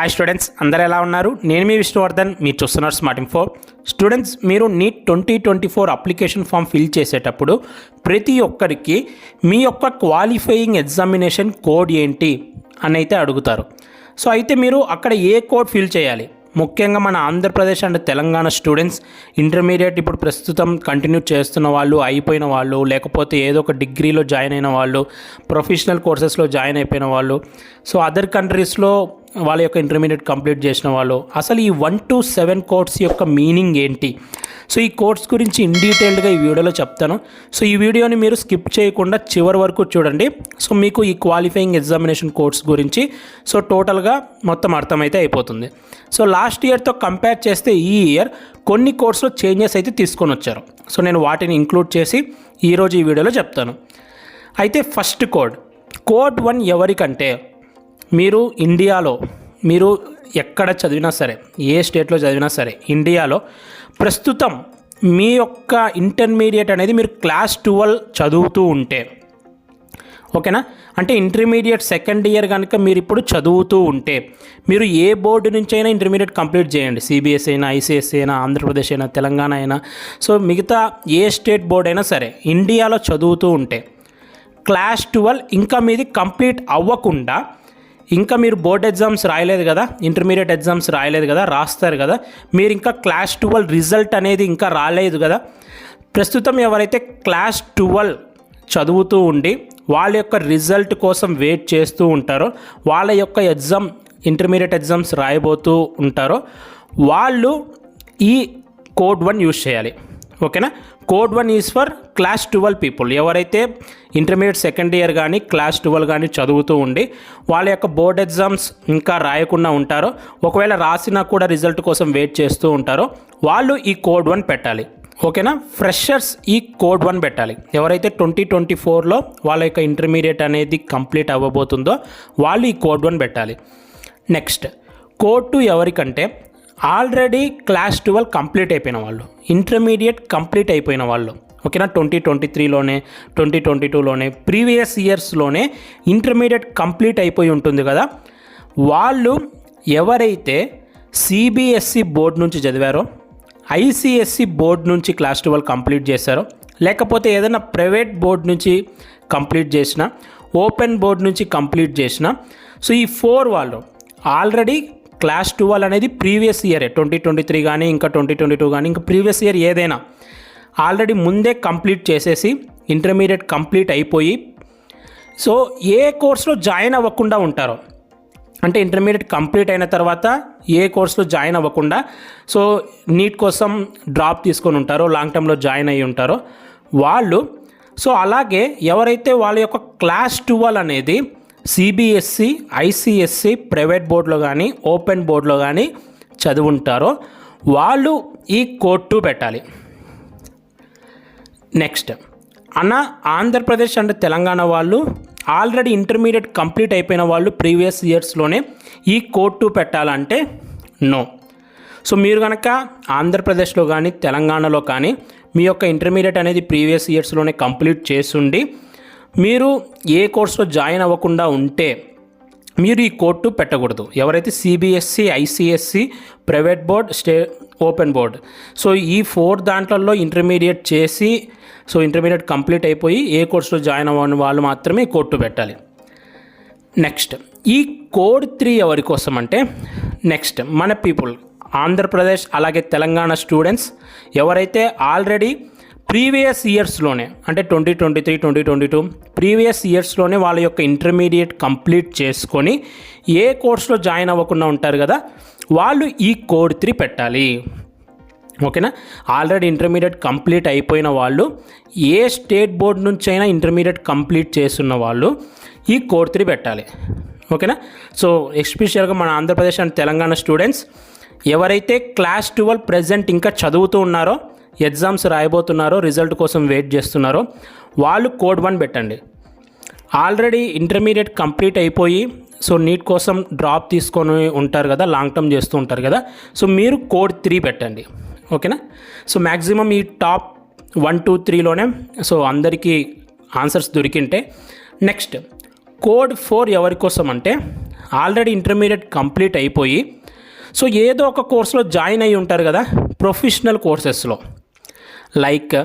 Hi students, అందరూ ఎలా ఉన్నారు? నేను మీ విష్ణువర్ధన్, మీరు చూస్తున్నారు స్మార్ట్ ఇన్ఫో. స్టూడెంట్స్, మీరు నీట్ 2024 అప్లికేషన్ ఫామ్ ఫిల్ చేసేటప్పుడు ప్రతి ఒక్కరికి మీ యొక్క క్వాలిఫైయింగ్ ఎగ్జామినేషన్ కోడ్ ఏంటి అని అయితే అడుగుతారు. సో అయితే మీరు అక్కడ ఏ కోడ్ ఫిల్ చేయాలి? ముఖ్యంగా మన Andhra Pradesh and Telangana students, intermediate ఇప్పుడు ప్రస్తుతం కంటిన్యూ చేస్తున్న వాళ్ళు, అయిపోయిన వాళ్ళు, లేకపోతే ఏదో ఒక డిగ్రీలో జాయిన్ అయిన వాళ్ళు, ప్రొఫెషనల్ కోర్సెస్లో జాయిన్ అయిపోయిన వాళ్ళు, సో అదర్ కంట్రీస్లో వాళ్ళ యొక్క ఇంటర్మీడియట్ కంప్లీట్ చేసిన వాళ్ళు, అసలు ఈ 1 to 7 కోడ్స్ యొక్క మీనింగ్ ఏంటి? సో ఈ కోడ్స్ గురించి ఇన్ డీటెయిల్డ్గా ఈ వీడియోలో చెప్తాను. సో ఈ వీడియోని మీరు స్కిప్ చేయకుండా చివరి వరకు చూడండి. సో మీకు ఈ క్వాలిఫైయింగ్ ఎగ్జామినేషన్ కోడ్స్ గురించి సో టోటల్గా మొత్తం అర్థమైతే అయిపోతుంది. సో లాస్ట్ ఇయర్తో కంపేర్ చేస్తే ఈ ఇయర్ కొన్ని కోడ్స్లో చేంజెస్ అయితే తీసుకొని వచ్చారు. సో నేను వాటిని ఇంక్లూడ్ చేసి ఈరోజు ఈ వీడియోలో చెప్తాను. అయితే ఫస్ట్ కోడ్ 1 ఎవరికంటే, మీరు ఇండియాలో మీరు ఎక్కడ చదివినా సరే, ఏ స్టేట్లో చదివినా సరే, ఇండియాలో ప్రస్తుతం మీ యొక్క ఇంటర్మీడియట్ అనేది మీరు క్లాస్ 12 చదువుతూ ఉంటే, ఓకేనా, అంటే ఇంటర్మీడియట్ సెకండ్ ఇయర్ కనుక మీరు ఇప్పుడు చదువుతూ ఉంటే, మీరు ఏ బోర్డు నుంచి అయినా ఇంటర్మీడియట్ కంప్లీట్ చేయండి. సిబిఎస్ఈ అయినా, ఐసిఎస్ఈ అయినా, ఆంధ్రప్రదేశ్ అయినా, తెలంగాణ అయినా, సో మిగతా ఏ స్టేట్ బోర్డు అయినా సరే, ఇండియాలో చదువుతూ ఉంటే క్లాస్ 12 ఇంకా మీది కంప్లీట్ అవ్వకుండా, ఇంకా మీరు బోర్డ్ ఎగ్జామ్స్ రాయలేదు కదా, ఇంటర్మీడియట్ ఎగ్జామ్స్ రాయలేదు కదా, రాస్తారు కదా, మీరు ఇంకా క్లాస్ 12 రిజల్ట్ అనేది ఇంకా రాలేదు కదా, ప్రస్తుతం ఎవరైతే క్లాస్ 12 చదువుతూ ఉండి వాళ్ళ యొక్క రిజల్ట్ కోసం వెయిట్ చేస్తూ ఉంటారో, వాళ్ళ యొక్క ఎగ్జామ్ ఇంటర్మీడియట్ ఎగ్జామ్స్ రాయబోతూ ఉంటారో, వాళ్ళు ఈ కోడ్ 1 యూజ్ చేయాలి. ఓకేనా, code 1 is for class 12 people. ఎవరైతే ఇంటర్మీడియట్ సెకండ్ ఇయర్ కానీ క్లాస్ 12 కానీ చదువుతూ ఉండి వాళ్ళ యొక్క బోర్డ్ ఎగ్జామ్స్ ఇంకా రాయకుండా ఉంటారో, ఒకవేళ రాసినా కూడా రిజల్ట్ కోసం వెయిట్ చేస్తూ ఉంటారో, వాళ్ళు ఈ కోడ్ 1 పెట్టాలి. ఓకేనా, ఫ్రెషర్స్ ఈ కోడ్ 1 పెట్టాలి. ఎవరైతే 2024లో వాళ్ళ యొక్క ఇంటర్మీడియట్ అనేది కంప్లీట్ అవ్వబోతుందో వాళ్ళు ఈ కోడ్ 1 పెట్టాలి. నెక్స్ట్ కోడ్ 2 ఎవరికంటే, ఆల్రెడీ క్లాస్ 12 కంప్లీట్ అయిపోయిన వాళ్ళు, ఇంటర్మీడియట్ కంప్లీట్ అయిపోయిన వాళ్ళు, ఓకేనా, 2023లోనే 2022లోనే ప్రీవియస్ ఇయర్స్లోనే ఇంటర్మీడియట్ కంప్లీట్ అయిపోయి ఉంటుంది కదా, వాళ్ళు ఎవరైతే సిబిఎస్ఈ బోర్డు నుంచి చదివారో, ఐసిఎస్ఈ బోర్డు నుంచి క్లాస్ 12 కంప్లీట్ చేశారో, లేకపోతే ఏదైనా ప్రైవేట్ బోర్డు నుంచి కంప్లీట్ చేసిన, ఓపెన్ బోర్డు నుంచి కంప్లీట్ చేసిన, సో ఈ 4 వాళ్ళు ఆల్రెడీ క్లాస్ 12 అనేది ప్రీవియస్ ఇయరే, 2023 కానీ ఇంకా 2022 కానీ ఇంకా ప్రీవియస్ ఇయర్ ఏదైనా ఆల్రెడీ ముందే కంప్లీట్ చేసేసి ఇంటర్మీడియట్ కంప్లీట్ అయిపోయి, సో ఏ కోర్స్లో జాయిన్ అవ్వకుండా ఉంటారో, అంటే ఇంటర్మీడియట్ కంప్లీట్ అయిన తర్వాత ఏ కోర్స్లో జాయిన్ అవ్వకుండా, సో నీట్ కోసం డ్రాప్ తీసుకొని ఉంటారో, లాంగ్ టర్మ్లో జాయిన్ అయ్యి ఉంటారో వాళ్ళు, సో అలాగే ఎవరైతే వాళ్ళ యొక్క క్లాస్ 12 అనేది సిబిఎస్ఈ, ఐసిఎస్ఈ ప్రైవేట్ బోర్డులో కానీ ఓపెన్ బోర్డులో కానీ చదువుంటారో వాళ్ళు ఈ కోడ్ 2 పెట్టాలి. నెక్స్ట్ ఆంధ్రప్రదేశ్ అండ్ తెలంగాణ వాళ్ళు ఆల్రెడీ ఇంటర్మీడియట్ కంప్లీట్ అయిపోయిన వాళ్ళు ప్రీవియస్ ఇయర్స్లోనే ఈ కోడ్ 2 పెట్టాలంటే నో. సో మీరు కనుక ఆంధ్రప్రదేశ్లో కానీ తెలంగాణలో కానీ మీ యొక్క ఇంటర్మీడియట్ అనేది ప్రీవియస్ ఇయర్స్లోనే కంప్లీట్ చేసుండి మీరు ఏ కోర్సులో జాయిన్ అవ్వకుండా ఉంటే మీరు ఈ కోడ్ 2 పెట్టకూడదు. ఎవరైతే CBSE, ICSE, private board, open board, so ఈ 4 దాంట్లలో ఇంటర్మీడియట్ చేసి, సో ఇంటర్మీడియట్ కంప్లీట్ అయిపోయి ఏ కోర్సులో జాయిన్ అవ్వని వాళ్ళు మాత్రమే కోడ్ 2 పెట్టాలి. నెక్స్ట్ ఈ కోడ్ 3 ఎవరి కోసం అంటే, నెక్స్ట్ మన పీపుల్ ఆంధ్రప్రదేశ్ అలాగే తెలంగాణ స్టూడెంట్స్ ఎవరైతే ఆల్రెడీ ప్రీవియస్ ఇయర్స్లోనే, అంటే 2023, 2022 ప్రీవియస్ ఇయర్స్లోనే వాళ్ళ యొక్క ఇంటర్మీడియట్ కంప్లీట్ చేసుకొని ఏ కోర్స్లో జాయిన్ అవ్వకుండా ఉంటారు కదా, వాళ్ళు ఈ కోడ్ 3 పెట్టాలి. ఓకేనా, ఆల్రెడీ ఇంటర్మీడియట్ కంప్లీట్ అయిపోయిన వాళ్ళు, ఏ స్టేట్ బోర్డు నుంచి అయినా ఇంటర్మీడియట్ కంప్లీట్ చేస్తున్న వాళ్ళు ఈ కోడ్ 3 పెట్టాలి. ఓకేనా, సో ఎస్పెషల్గా మన ఆంధ్రప్రదేశ్ అండ్ తెలంగాణ స్టూడెంట్స్ ఎవరైతే క్లాస్ 12 ప్రజెంట్ ఇంకా చదువుతూ ఉన్నారో, ఎగ్జామ్స్ రాయబోతున్నారో, రిజల్ట్ కోసం వెయిట్ చేస్తున్నారో వాళ్ళు కోడ్ 1 పెట్టండి. ఆల్రెడీ ఇంటర్మీడియట్ కంప్లీట్ అయిపోయి సో నీట్ కోసం డ్రాప్ తీసుకొని ఉంటారు కదా, లాంగ్ టర్మ్ చేస్తూ ఉంటారు కదా, సో మీరు కోడ్ 3 పెట్టండి. ఓకేనా, సో మ్యాక్సిమం ఈ టాప్ 1, 2, 3లోనే సో అందరికీ ఆన్సర్స్ దొరికింటే. నెక్స్ట్ కోడ్ 4 ఎవరి కోసం అంటే, ఆల్రెడీ ఇంటర్మీడియట్ కంప్లీట్ అయిపోయి సో ఏదో ఒక కోర్సులో జాయిన్ అయ్యి ఉంటారు కదా, ప్రొఫెషనల్ కోర్సెస్లో లైక్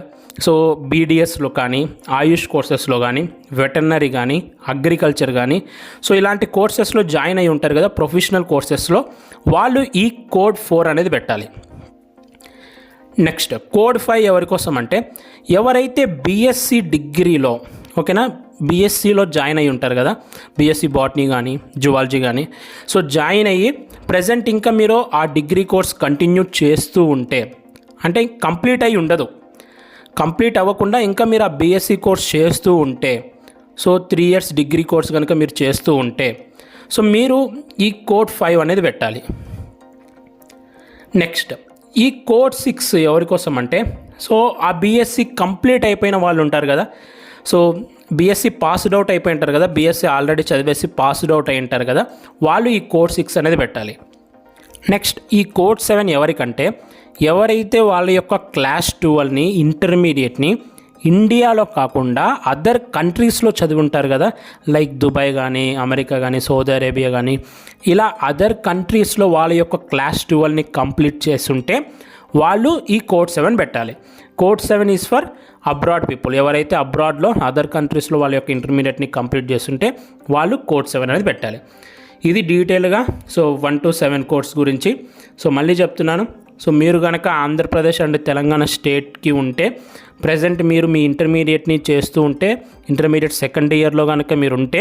సో బీడిఎస్లో కానీ, ఆయుష్ కోర్సెస్లో కానీ, వెటర్నరీ కానీ, అగ్రికల్చర్ కానీ, సో ఇలాంటి కోర్సెస్లో జాయిన్ అయ్యి ఉంటారు కదా ప్రొఫెషనల్ కోర్సెస్లో, వాళ్ళు ఈ కోడ్ 4 అనేది పెట్టాలి. నెక్స్ట్ కోడ్ 5 ఎవరి కోసం అంటే ఎవరైతే బీఎస్సీ డిగ్రీలో ఓకేనా, బీఎస్సీలో జాయిన్ అయ్యి ఉంటారు కదా, బీఎస్సీ బాటనీ కానీ జువాలజీ కానీ, సో జాయిన్ అయ్యి ప్రజెంట్ ఇంకా మీరు ఆ డిగ్రీ కోర్స్ కంటిన్యూ చేస్తూ ఉంటే, అంటే కంప్లీట్ అయ్యి ఉండదు, కంప్లీట్ అవ్వకుండా ఇంకా మీరు ఆ బీఎస్సీ కోర్స్ చేస్తూ ఉంటే, సో 3 years డిగ్రీ కోర్స్ కనుక మీరు చేస్తూ ఉంటే, సో మీరు ఈ కోడ్ 5 అనేది పెట్టాలి. నెక్స్ట్ ఈ కోడ్ 6 ఎవరి కోసం అంటే సో ఆ బీఎస్సీ కంప్లీట్ అయిపోయిన వాళ్ళు ఉంటారు కదా, సో బీఎస్సీ పాస్డ్ అవుట్ అయిపోయి ఉంటారు కదా, బీఎస్సీ ఆల్రెడీ చదివేసి పాస్డ్ అవుట్ అయి ఉంటారు కదా, వాళ్ళు ఈ కోడ్ 6 అనేది పెట్టాలి. నెక్స్ట్ ఈ కోడ్ 7 ఎవరికంటే ఎవరైతే వాళ్ళ యొక్క క్లాస్ 12ని ఇంటర్మీడియట్ని ఇండియాలో కాకుండా అదర్ కంట్రీస్లో చదివి ఉంటారు కదా, లైక్ దుబాయ్ కానీ, అమెరికా కానీ, సౌదీ అరేబియా కానీ, ఇలా అదర్ కంట్రీస్లో వాళ్ళ యొక్క క్లాస్ 12ని కంప్లీట్ చేస్తుంటే వాళ్ళు ఈ కోడ్ 7 పెట్టాలి. Code 7 is for abroad people. ఎవరైతే అబ్రాడ్లో అదర్ కంట్రీస్లో వాళ్ళ యొక్క ఇంటర్మీడియట్ని కంప్లీట్ చేస్తుంటే వాళ్ళు కోడ్ 7 అనేది పెట్టాలి. ఇది డీటెయిల్గా సో 1 to 7 కోర్స్ గురించి. సో మళ్ళీ చెప్తున్నాను, సో మీరు కనుక ఆంధ్రప్రదేశ్ అండ్ తెలంగాణ స్టేట్కి ఉంటే, ప్రజెంట్ మీరు మీ ఇంటర్మీడియట్ని చేస్తూ ఉంటే, ఇంటర్మీడియట్ సెకండ్ ఇయర్లో కనుక మీరు ఉంటే,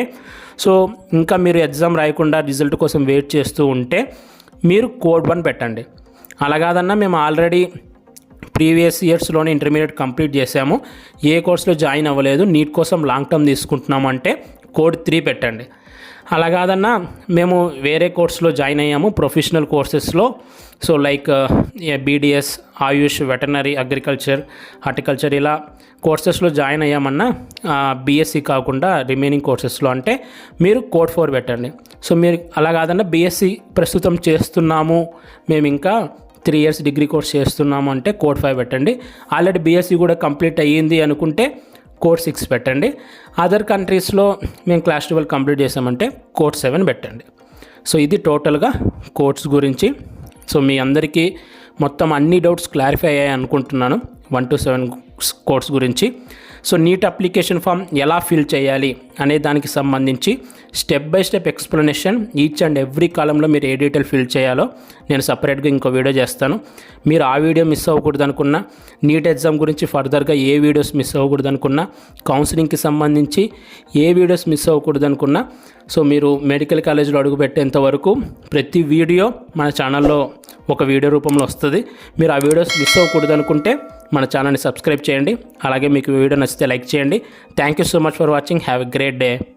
సో ఇంకా మీరు ఎగ్జామ్ రాయకుండా రిజల్ట్ కోసం వెయిట్ చేస్తూ ఉంటే మీరు కోడ్ 1 పెట్టండి. అలా కాదన్నా మేము ఆల్రెడీ ప్రీవియస్ ఇయర్స్లోనే ఇంటర్మీడియట్ కంప్లీట్ చేసాము, ఏ కోర్సులో జాయిన్ అవ్వలేదు, నీట్ కోసం లాంగ్ టర్మ్ తీసుకుంటున్నాము అంటే కోడ్ 3 పెట్టండి. అలా కాదన్నా మేము వేరే కోర్సులో జాయిన్ అయ్యాము ప్రొఫెషనల్ కోర్సెస్లో, సో లైక్ బీడిఎస్, ఆయుష్, వెటర్నరీ, అగ్రికల్చర్, హార్టికల్చర్ ఇలా కోర్సెస్లో జాయిన్ అయ్యామన్నా బీఎస్సీ కాకుండా రిమైనింగ్ కోర్సెస్లో అంటే మీరు కోడ్ 4 పెట్టండి. సో మీరు అలా కాదన్నా బీఎస్సీ ప్రస్తుతం చేస్తున్నాము, మేము ఇంకా 3 years డిగ్రీ కోర్స్ చేస్తున్నాము అంటే కోడ్ 5 పెట్టండి. ఆల్రెడీ బీఎస్సీ కూడా కంప్లీట్ అయ్యింది అనుకుంటే కోడ్ 6 పెట్టండి. అదర్ కంట్రీస్లో మేము క్లాస్ 12 కంప్లీట్ చేసామంటే కోడ్ 7 పెట్టండి. సో ఇది టోటల్గా కోడ్స్ గురించి. సో మీ అందరికీ మొత్తం అన్ని డౌట్స్ క్లారిఫై అయ్యాయి అనుకుంటున్నాను 1 to 7 కోర్స్ గురించి. సో నీట్ అప్లికేషన్ ఫామ్ ఎలా ఫిల్ చేయాలి అనే దానికి సంబంధించి step by step explanation, each and every కాలంలో మీరు ఏ డీటెయిల్ ఫిల్ చేయాలో నేను సపరేట్గా ఇంకో వీడియో చేస్తాను. మీరు ఆ వీడియో మిస్ అవ్వకూడదు అనుకున్నా, నీట్ ఎగ్జామ్ గురించి ఫర్దర్గా ఏ వీడియోస్ మిస్ అవ్వకూడదు అనుకున్నా, కౌన్సిలింగ్కి సంబంధించి ఏ వీడియోస్ మిస్ అవ్వకూడదు అనుకున్నా, సో మీరు మెడికల్ కాలేజ్లో అడుగుపెట్టేంత వరకు ప్రతి వీడియో మన ఛానల్లో ఒక వీడియో రూపంలో వస్తుంది. మీరు ఆ వీడియోస్ మిస్ అవ్వకూడదు అనుకుంటే మన ఛానల్ని సబ్స్క్రైబ్ చేయండి. అలాగే మీకు వీడియో నచ్చితే లైక్ చేయండి. Thank you so much for watching. Have a great day.